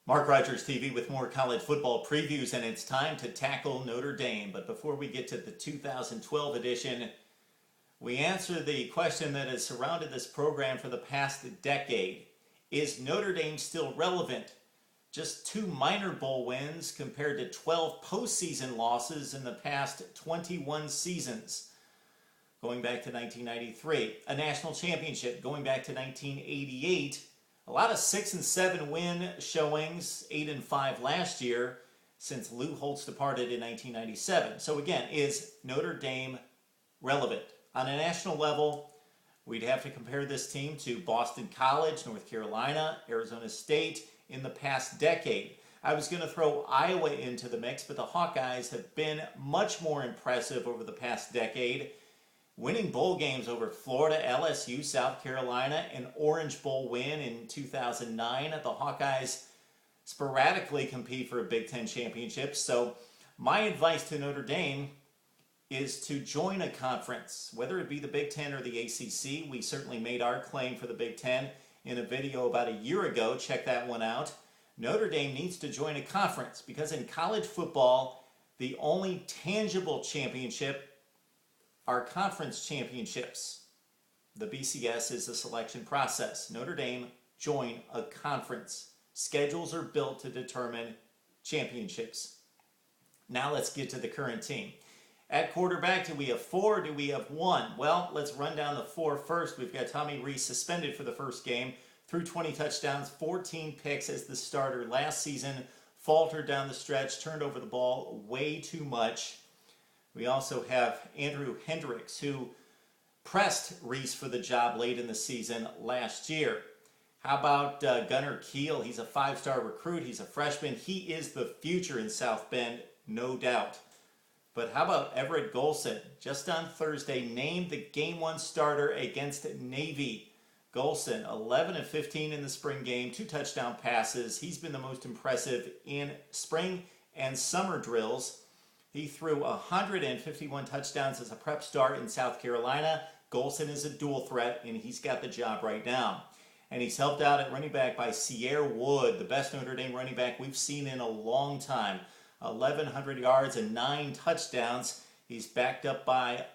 Mark Rogers TV with more college football previews, and it's time to tackle Notre Dame. But before we get to the 2012 edition, we answer the question that has surrounded this program for the past decade. Is Notre Dame still relevant? Just 2 minor bowl wins compared to 12 postseason losses in the past 21 seasons, going back to 1993. A national championship going back to 1988. A lot of 6 and 7 win showings, 8 and 5 last year, since Lou Holtz departed in 1997. So again, is Notre Dame relevant? On a national level, we'd have to compare this team to Boston College, North Carolina, Arizona State in the past decade. I was going to throw Iowa into the mix, but the Hawkeyes have been much more impressive over the past decade, winning bowl games over Florida, LSU, South Carolina, an Orange Bowl win in 2009. The Hawkeyes sporadically compete for a Big Ten championship. So my advice to Notre Dame is to join a conference, whether it be the Big Ten or the ACC. We certainly made our claim for the Big Ten in a video about a year ago. Check that one out. Notre Dame needs to join a conference because in college football, the only tangible championship are conference championships. The BCS is a selection process. Notre Dame join a conference. Schedules are built to determine championships. Now let's get to the current team. At quarterback, do we have 4? Do we have 1? Well, let's run down the 4 first. We've got Tommy Rees suspended for the first game, threw 20 touchdowns, 14 picks as the starter last season, faltered down the stretch, turned over the ball way too much. We also have Andrew Hendricks, who pressed Rees for the job late in the season last year. How about Gunnar Kiel? He's a 5-star recruit. He's a freshman. He is the future in South Bend, no doubt. But how about Everett Golson? Just on Thursday, named the Game 1 starter against Navy. Golson, 11 of 15 in the spring game, 2 touchdown passes. He's been the most impressive in spring and summer drills. He threw 151 touchdowns as a prep star in South Carolina. Golson is a dual threat, and he's got the job right now. And he's helped out at running back by Cierre, the best Notre Dame running back we've seen in a long time. 1,100 yards and 9 touchdowns. He's backed up by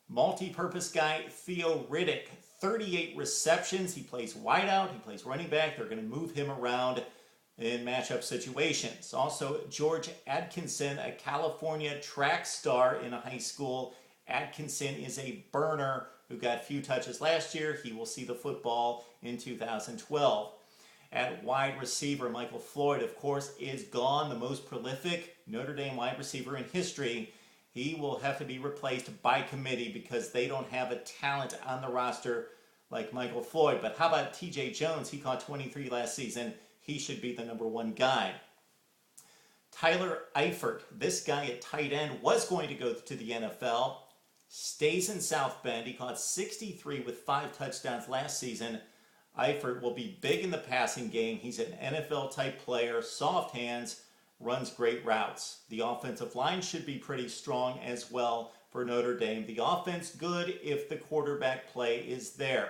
multi-purpose guy Theo Riddick. 38 receptions. He plays wideout. He plays running back. They're going to move him around in matchup situations. Also, George Atkinson, a California track star in a high school. Atkinson is a burner who got few touches last year. He will see the football in 2012. At wide receiver, Michael Floyd, of course, is gone, the most prolific Notre Dame wide receiver in history. He will have to be replaced by committee because they don't have a talent on the roster like Michael Floyd. But how about TJ Jones? He caught 23 last season. He should be the number 1 guy. Tyler Eifert, this guy at tight end, was going to go to the NFL. Stays in South Bend. He caught 63 with 5 touchdowns last season. Eifert will be big in the passing game. He's an NFL-type player, soft hands, runs great routes. The offensive line should be pretty strong as well for Notre Dame. The offense good if the quarterback play is there.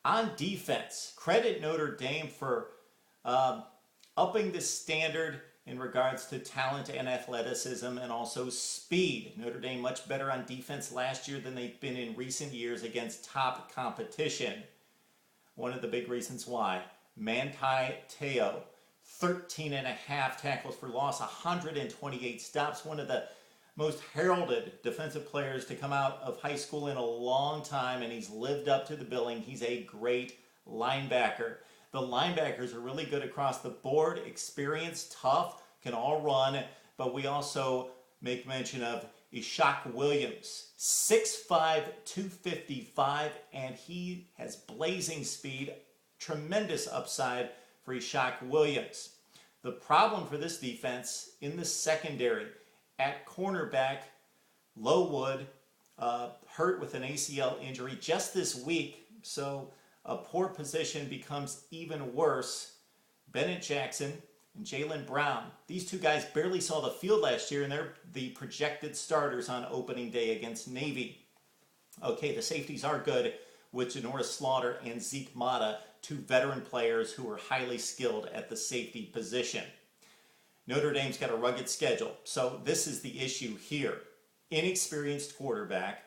On defense, credit Notre Dame for upping the standard in regards to talent and athleticism and also speed. Notre Dame much better on defense last year than they've been in recent years against top competition. One of the big reasons why. Manti, Theo, 13 and a half tackles for loss, 128 stops. One of the most heralded defensive players to come out of high school in a long time, and he's lived up to the billing. He's a great linebacker. The linebackers are really good across the board, experienced, tough, can all run, but we also make mention of Ishaq Williams, 6'5", 255, and he has blazing speed, tremendous upside for Ishaq Williams. The problem for this defense in the secondary, at cornerback, Lowood hurt with an ACL injury just this week, so a poor position becomes even worse. Bennett Jackson and Jalen Brown. These 2 guys barely saw the field last year, and they're the projected starters on opening day against Navy. Okay, the safeties are good with Janoris Slaughter and Zeke Mata. two veteran players who are highly skilled at the safety position. Notre Dame's got a rugged schedule, so this is the issue here. Inexperienced quarterback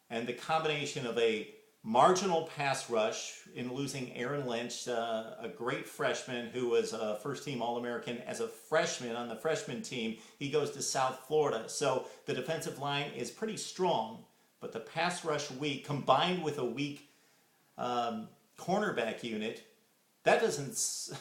and the combination of a marginal pass rush in losing Aaron Lynch, a great freshman who was a first-team All-American as a freshman on the freshman team. He goes to South Florida, so the defensive line is pretty strong, but the pass rush weak, combined with a weak cornerback unit, that doesn't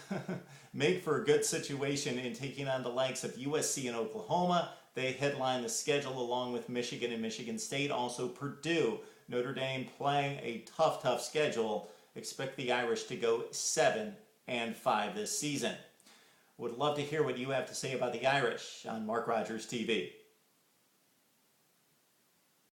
make for a good situation in taking on the likes of USC and Oklahoma. They headline the schedule along with Michigan and Michigan State, also Purdue. Notre Dame playing a tough schedule. Expect the Irish to go 7-5 this season. Would love to hear what you have to say about the Irish on Mark Rogers TV.